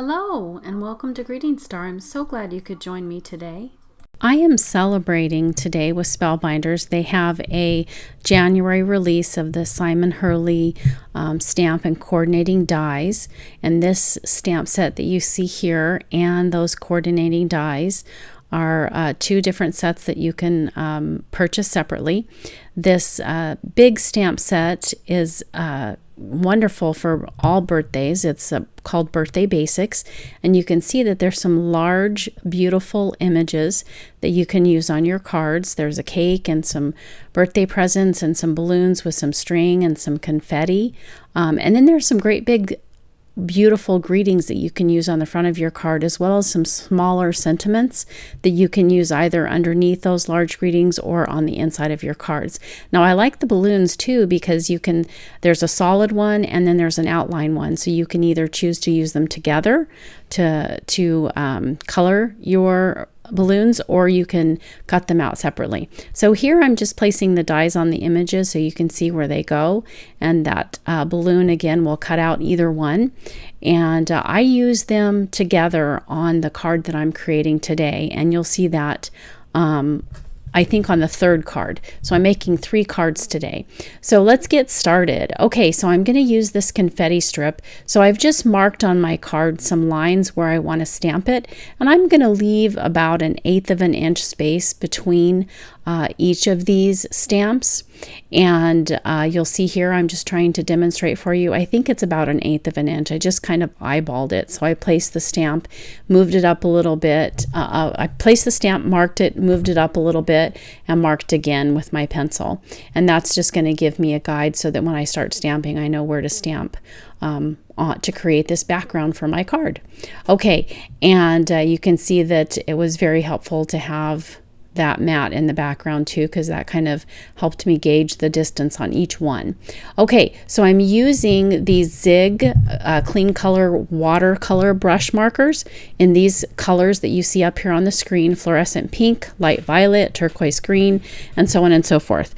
Hello and welcome to Greetingstar. I'm so glad you could join me today. I am celebrating today with Spellbinders. They have a January release of the Simon Hurley stamp and coordinating dies. And this stamp set that you see here and those coordinating dies are two different sets that you can purchase separately. This big stamp set is wonderful for all birthdays. It's called Birthday Basics, and you can see that there's some large, beautiful images that you can use on your cards. There's a cake and some birthday presents and some balloons with some string and some confetti. And then there's some great big beautiful greetings that you can use on the front of your card, as well as some smaller sentiments that you can use either underneath those large greetings or on the inside of your cards. Now I like the balloons too, because there's a solid one and then there's an outline one, so you can either choose to use them together to color your balloons, or you can cut them out separately. So here I'm just placing the dies on the images so you can see where they go, and that balloon again will cut out either one, and I use them together on the card that I'm creating today, and you'll see that I think on the third card. So I'm making 3 cards today. So let's get started. Okay, so I'm going to use this confetti strip. So I've just marked on my card some lines where I want to stamp it, and I'm going to leave about 1/8 of an inch space between each of these stamps. And you'll see here, I'm just trying to demonstrate for you. I think it's about 1/8 of an inch. I just kind of eyeballed it. So I placed the stamp, moved it up a little bit. I placed the stamp, marked it, moved it up a little bit, and marked again with my pencil. And that's just going to give me a guide so that when I start stamping, I know where to stamp to create this background for my card. Okay, and you can see that it was very helpful to have that mat in the background too, because that kind of helped me gauge the distance on each one. Okay, so I'm using these Zig clean color watercolor brush markers in these colors that you see up here on the screen: fluorescent pink, light violet, turquoise green, and so on and so forth.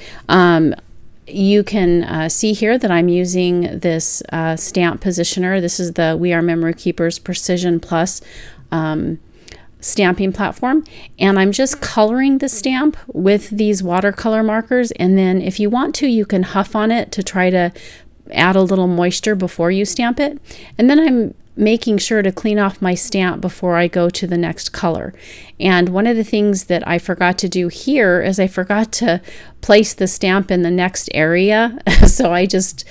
You can see here that I'm using this stamp positioner. This is the We Are Memory Keepers Precision Plus stamping platform, and I'm just coloring the stamp with these watercolor markers, and then if you want to, you can huff on it to try to add a little moisture before you stamp it. And then I'm making sure to clean off my stamp before I go to the next color. And one of the things that I forgot to do here is I forgot to place the stamp in the next area. So I just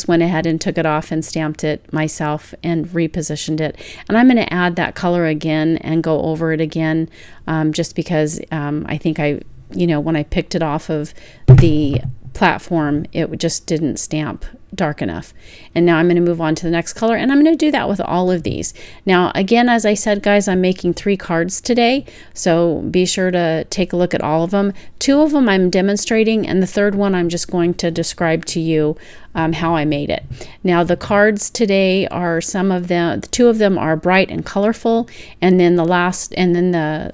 went ahead and took it off and stamped it myself and repositioned it. And I'm going to add that color again and go over it again, just because I think when I picked it off of the platform, it just didn't stamp dark enough. And now I'm going to move on to the next color, and I'm going to do that with all of these. Now again, as I said, guys, I'm making 3 cards today, so be sure to take a look at all of them. 2 of them I'm demonstrating, and the third one I'm just going to describe to you how I made it. Now the cards today are the 2 of them are bright and colorful, and then the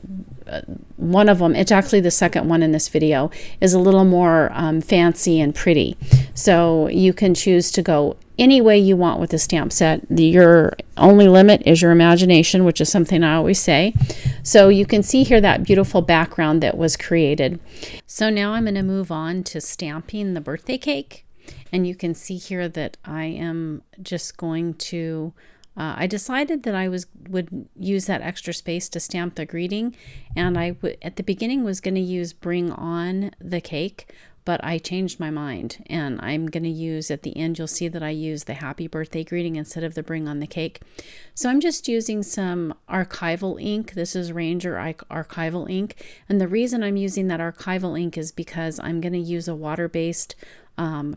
one of them, it's actually the second one in this video, is a little more fancy and pretty. So you can choose to go any way you want with the stamp set. Your only limit is your imagination, which is something I always say. So you can see here that beautiful background that was created. So now I'm going to move on to stamping the birthday cake. And you can see here that I am just going to I decided that I would use that extra space to stamp the greeting, and at the beginning was going to use Bring On the Cake, but I changed my mind, and I'm going to use at the end, you'll see that I use the Happy Birthday greeting instead of the Bring On the Cake. So I'm just using some archival ink. This is Ranger archival ink, and the reason I'm using that archival ink is because I'm going to use a water-based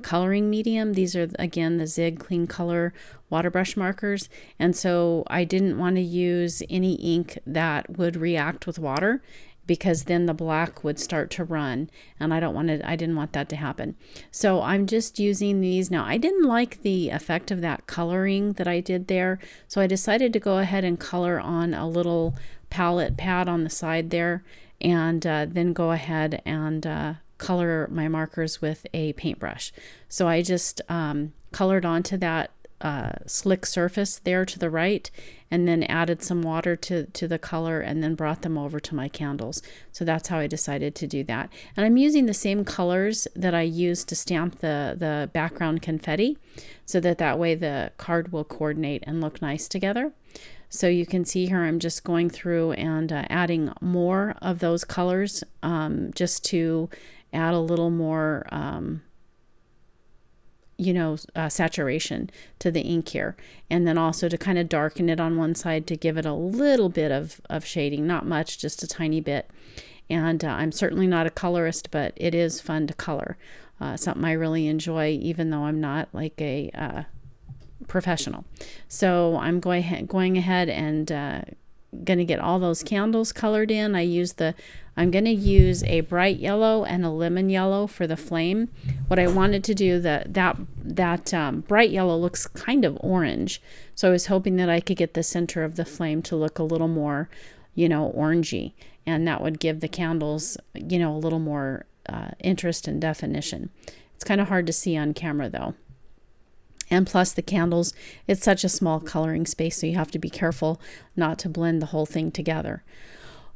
coloring medium. These are again the Zig Clean Color water brush markers, and so I didn't want to use any ink that would react with water, because then the black would start to run, and I didn't want that to happen. So I'm just using these. Now I didn't like the effect of that coloring that I did there, so I decided to go ahead and color on a little palette pad on the side there, and then go ahead and color my markers with a paintbrush. So I just colored onto that slick surface there to the right, and then added some water to the color, and then brought them over to my candles. So that's how I decided to do that. And I'm using the same colors that I used to stamp the background confetti, so that way the card will coordinate and look nice together. So you can see here I'm just going through and adding more of those colors, just to add a little more saturation to the ink here, and then also to kind of darken it on one side to give it a little bit of shading, not much, just a tiny bit. And I'm certainly not a colorist, but it is fun to color, something I really enjoy, even though I'm not like a professional. So I'm going ahead and going to get all those candles colored in. I'm going to use a bright yellow and a lemon yellow for the flame. What I wanted to do, that bright yellow looks kind of orange, so I was hoping that I could get the center of the flame to look a little more, orangey, and that would give the candles, a little more interest and definition. It's kind of hard to see on camera though. And plus the candles, it's such a small coloring space, so you have to be careful not to blend the whole thing together.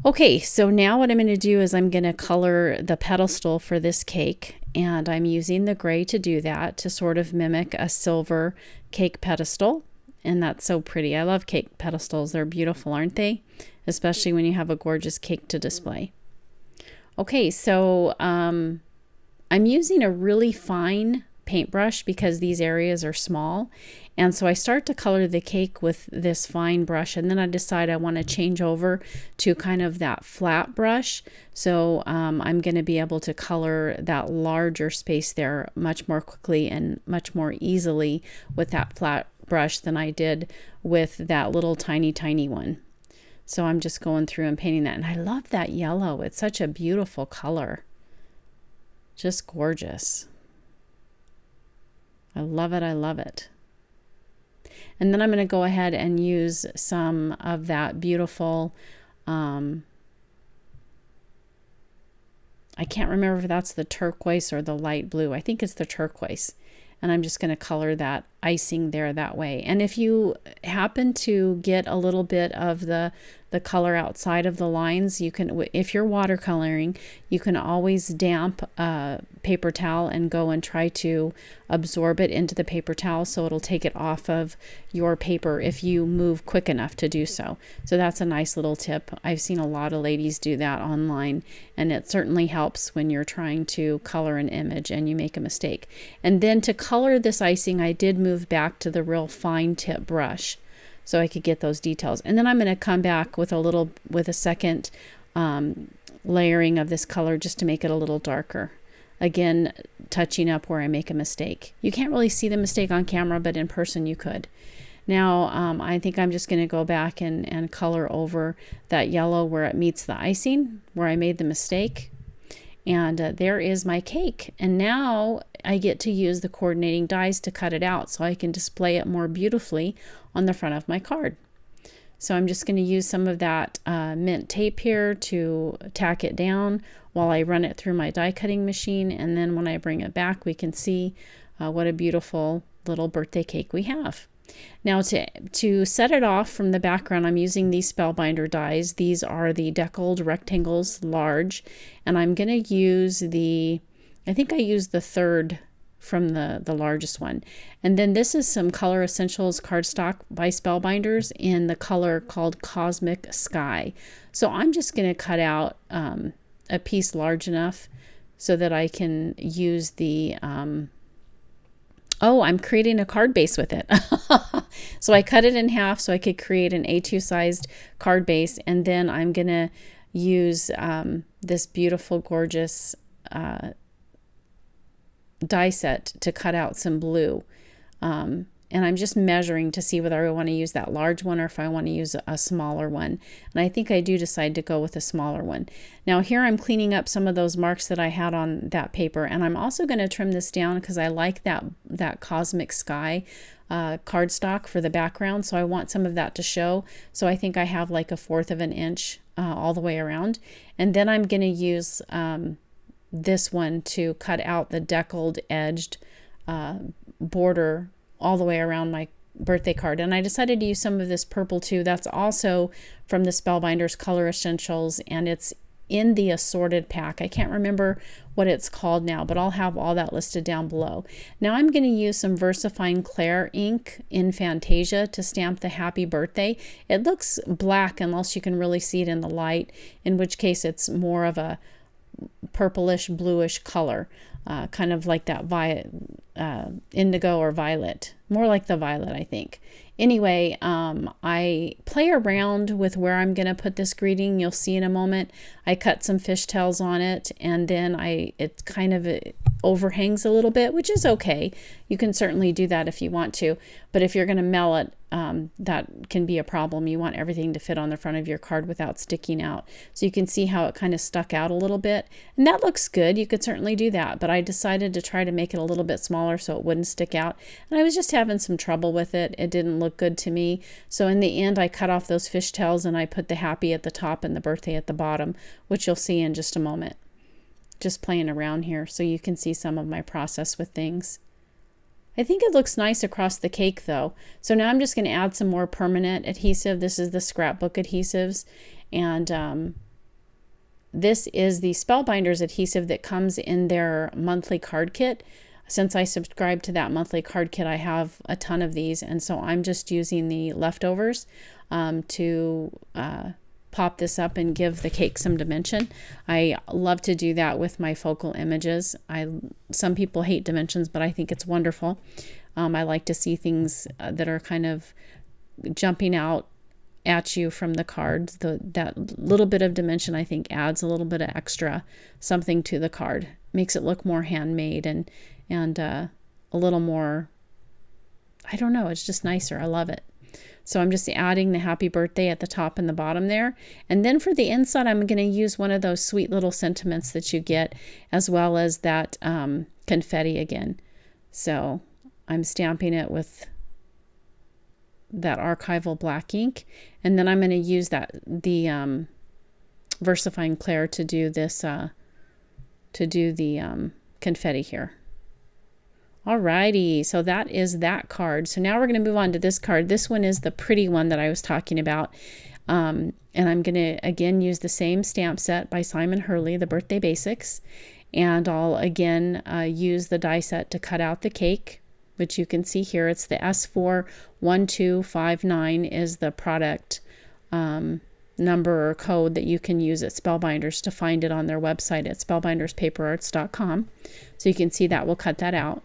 Okay, so now what I'm going to do is I'm going to color the pedestal for this cake, and I'm using the gray to do that, to sort of mimic a silver cake pedestal. And that's so pretty. I love cake pedestals. They're beautiful, aren't they? Especially when you have a gorgeous cake to display. Okay, so I'm using a really fine paintbrush because these areas are small, and so I start to color the cake with this fine brush, and then I decide I want to change over to kind of that flat brush. So I'm going to be able to color that larger space there much more quickly and much more easily with that flat brush than I did with that little tiny one. So I'm just going through and painting that, and I love that yellow. It's such a beautiful color, just gorgeous. I love it. I love it. And then I'm going to go ahead and use some of that beautiful, I can't remember if that's the turquoise or the light blue. I think it's the turquoise. And I'm just going to color that icing there that way. And if you happen to get a little bit of the color outside of the lines, you can, if you're watercoloring, you can always damp a paper towel and go and try to absorb it into the paper towel, so it'll take it off of your paper if you move quick enough to do so. So that's a nice little tip. I've seen a lot of ladies do that online, and it certainly helps when you're trying to color an image and you make a mistake. And then to color this icing, I did move back to the real fine tip brush so I could get those details. And then I'm going to come back with a second layering of this color just to make it a little darker. Again, touching up where I make a mistake. You can't really see the mistake on camera, but in person you could. Now I think I'm just going to go back and color over that yellow where it meets the icing, where I made the mistake. And there is my cake. And now I get to use the coordinating dies to cut it out so I can display it more beautifully on the front of my card. So I'm just going to use some of that mint tape here to tack it down while I run it through my die cutting machine. And then when I bring it back, we can see what a beautiful little birthday cake we have. Now to set it off from the background, I'm using these Spellbinder dies. These are the deckled rectangles, large, and I'm going to use I think I used the third from the largest one. And then this is some Color Essentials cardstock by Spellbinders in the color called Cosmic Sky. So I'm just going to cut out a piece large enough so that I can use the I'm creating a card base with it. So I cut it in half so I could create an A2 sized card base, and then I'm going to use this beautiful, gorgeous die set to cut out some blue. And I'm just measuring to see whether I want to use that large one or if I want to use a smaller one. And I think I do decide to go with a smaller one. Now here I'm cleaning up some of those marks that I had on that paper. And I'm also going to trim this down because I like that Cosmic Sky cardstock for the background. So I want some of that to show. So I think I have like 1/4 of an inch all the way around. And then I'm going to use this one to cut out the deckled edged border all the way around my birthday card. And I decided to use some of this purple too. That's also from the Spellbinders Color Essentials, and it's in the assorted pack. I can't remember what it's called now, but I'll have all that listed down below. Now I'm going to use some VersaFine Clair ink in Fantasia to stamp the happy birthday. It looks black unless you can really see it in the light, in which case it's more of a purplish bluish color, kind of like that violet, indigo or violet, more like the violet, I think. Anyway, I play around with where I'm going to put this greeting. You'll see in a moment. I cut some fishtails on it, and then it kind of overhangs a little bit, which is okay. You can certainly do that if you want to, but if you're going to mail it, that can be a problem. You want everything to fit on the front of your card without sticking out. So you can see how it kind of stuck out a little bit, and that looks good. You could certainly do that, but I decided to try to make it a little bit smaller so it wouldn't stick out, and I was just having some trouble with it. It didn't look good to me. So in the end, I cut off those fishtails and I put the happy at the top and the birthday at the bottom, which you'll see in just a moment. Just playing around here so you can see some of my process with things. I think it looks nice across the cake though. So now I'm just going to add some more permanent adhesive. This is the scrapbook adhesives, and this is the Spellbinders adhesive that comes in their monthly card kit. Since I subscribe to that monthly card kit, I have a ton of these, and so I'm just using the leftovers to pop this up and give the cake some dimension. I love to do that with my focal images. Some people hate dimensions, but I think it's wonderful. I like to see things that are kind of jumping out at you from the cards. That little bit of dimension, I think, adds a little bit of extra something to the card. Makes it look more handmade and a little more, I don't know, it's just nicer. I love it. So I'm just adding the happy birthday at the top and the bottom there. And then for the inside, I'm going to use one of those sweet little sentiments that you get, as well as that confetti again. So I'm stamping it with that archival black ink. And then I'm going to use the VersaFine Clair to do this, confetti here. Alrighty, so that is that card. So now we're going to move on to this card. This one is the pretty one that I was talking about. And I'm going to, again, use the same stamp set by Simon Hurley, the Birthday Basics. And I'll, again, use the die set to cut out the cake, which you can see here. It's the S4-1259 is the product number or code that you can use at Spellbinders to find it on their website at spellbinderspaperarts.com. So you can see that will cut that out.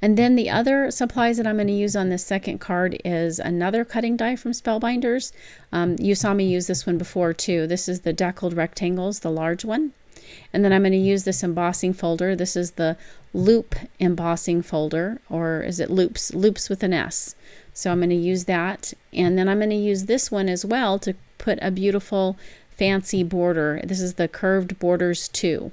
And then the other supplies that I'm going to use on this second card is another cutting die from Spellbinders. You saw me use this one before too. This is the deckled rectangles, the large one. And then I'm going to use this embossing folder. This is the loop embossing folder, or is it loops? Loops with an S. So I'm going to use that. And then I'm going to use this one as well to put a beautiful fancy border. This is the Curved Borders 2.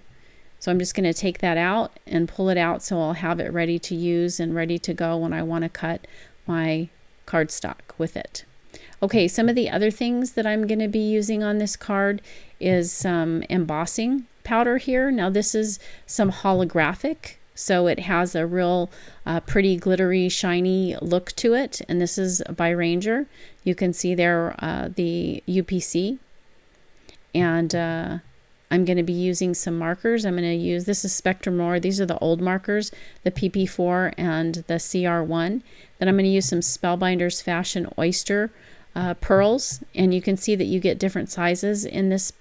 So I'm just going to take that out and pull it out so I'll have it ready to use and ready to go when I want to cut my cardstock with it. Okay, some of the other things that I'm going to be using on this card is some embossing powder here. Now this is some holographic, so it has a real pretty glittery, shiny look to it. And this is by Ranger. You can see there the UPC. And I'm going to be using some markers. I'm going to use, this is Spectrum Noir. These are the old markers, the PP4 and the CR1. Then I'm going to use some Spellbinders Fashion Oyster pearls, and you can see that you get different sizes in this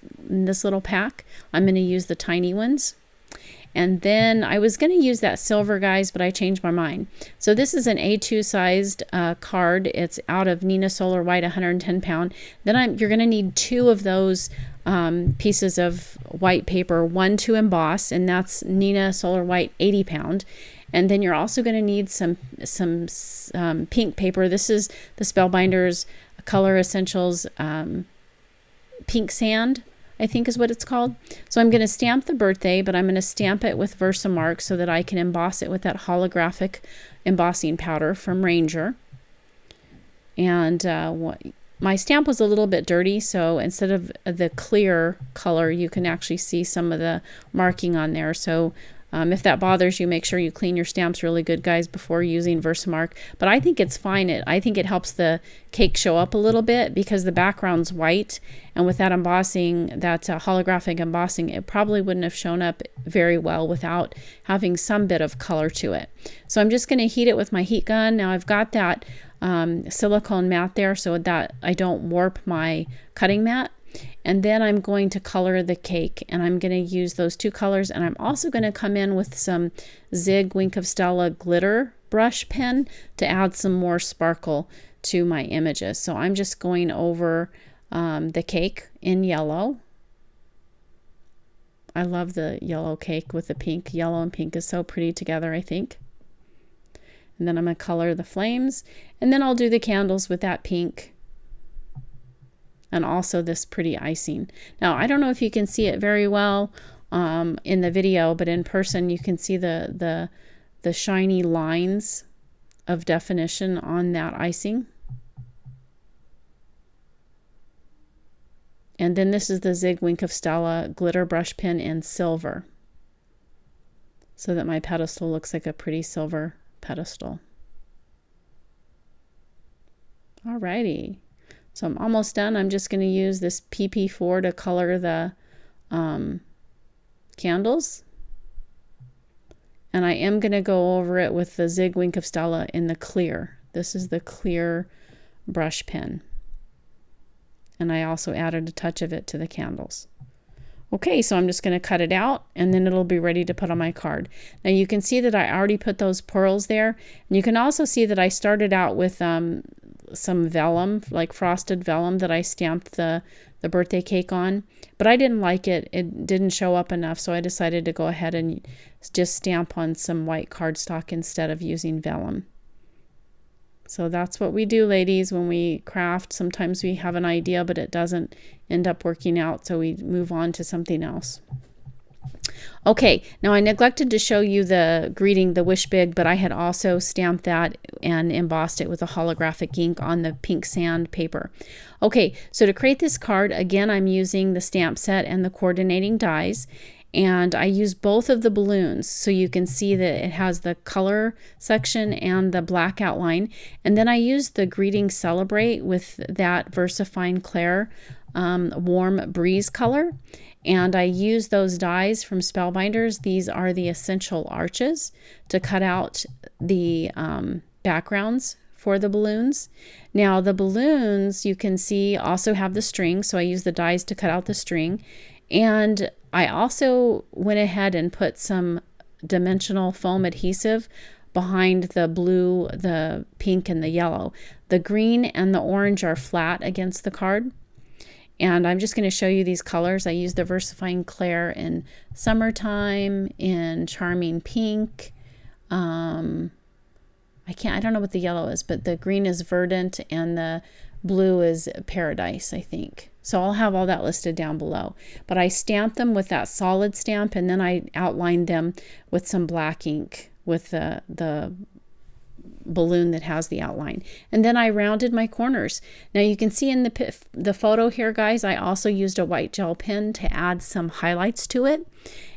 little pack. I'm going to use the tiny ones. And then I was going to use that silver, guys, but I changed my mind. So this is an A2 sized card. It's out of Nina Solar White, 110 pound. Then you're going to need 2 of those pieces of white paper, one to emboss, and that's Nina Solar White, 80 pound. And then you're also going to need some pink paper. This is the Spellbinders Color Essentials Pink Sand, I think is what it's called. So I'm going to stamp the birthday, but I'm going to stamp it with Versamark so that I can emboss it with that holographic embossing powder from Ranger. And my stamp was a little bit dirty, so instead of the clear color, you can actually see some of the marking on there. So If that bothers you, make sure you clean your stamps really good, guys, before using Versamark. But I think it's fine. I think it helps the cake show up a little bit because the background's white. And with that embossing, that holographic embossing, it probably wouldn't have shown up very well without having some bit of color to it. So I'm just going to heat it with my heat gun. Now I've got that silicone mat there so that I don't warp my cutting mat. And then I'm going to color the cake, and I'm going to use those two colors, and I'm also going to come in with some Zig Wink of Stella glitter brush pen to add some more sparkle to my images. So I'm just going over the cake in yellow. I love the yellow cake with the pink. Yellow and pink is so pretty together, I think. And then I'm going to color the flames, and then I'll do the candles with that pink. And also this pretty icing. Now, I don't know if you can see it very well in the video, but in person you can see the shiny lines of definition on that icing. And then this is the Zig Wink of Stella glitter brush pen in silver, so that my pedestal looks like a pretty silver pedestal. Alrighty. So I'm almost done. I'm just going to use this PP4 to color the candles. And I am going to go over it with the Zig Wink of Stella in the clear. This is the clear brush pen. And I also added a touch of it to the candles. Okay, so I'm just going to cut it out, and then it'll be ready to put on my card. Now you can see that I already put those pearls there. And you can also see that I started out with some vellum, like frosted vellum, that I stamped the birthday cake on, but I didn't like it. It didn't show up enough, so I decided to go ahead and just stamp on some white cardstock instead of using vellum. So that's what we do, ladies, when we craft. Sometimes we have an idea, but it doesn't end up working out, so we move on to something else. Okay, now I neglected to show you the greeting, the Wish Big, but I had also stamped that and embossed it with a holographic ink on the pink sand paper. Okay, so to create this card, again, I'm using the stamp set and the coordinating dies, and I use both of the balloons so you can see that it has the color section and the black outline. And then I use the Greeting Celebrate with that VersaFine Claire warm breeze color. And I use those dies from Spellbinders. These are the essential arches to cut out the backgrounds for the balloons. Now the balloons, you can see, also have the string, so I use the dies to cut out the string. And I also went ahead and put some dimensional foam adhesive behind the blue, the pink, and the yellow. The green and the orange are flat against the card. And I'm just going to show you these colors. I used the VersaFine Claire in Summertime, in Charming Pink. I don't know what the yellow is, but the green is Verdant and the blue is Paradise, I think. So I'll have all that listed down below. But I stamped them with that solid stamp, and then I outlined them with some black ink with the balloon that has the outline. And then I rounded my corners. Now you can see in the photo here, guys, I also used a white gel pen to add some highlights to it.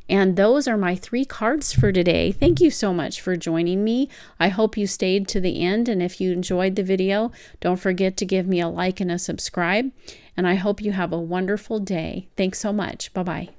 And those are my 3 cards for today. Thank you so much for joining me. I hope you stayed to the end, and if you enjoyed the video, don't forget to give me a like and a subscribe. And I hope you have a wonderful day. Thanks so much. Bye-bye.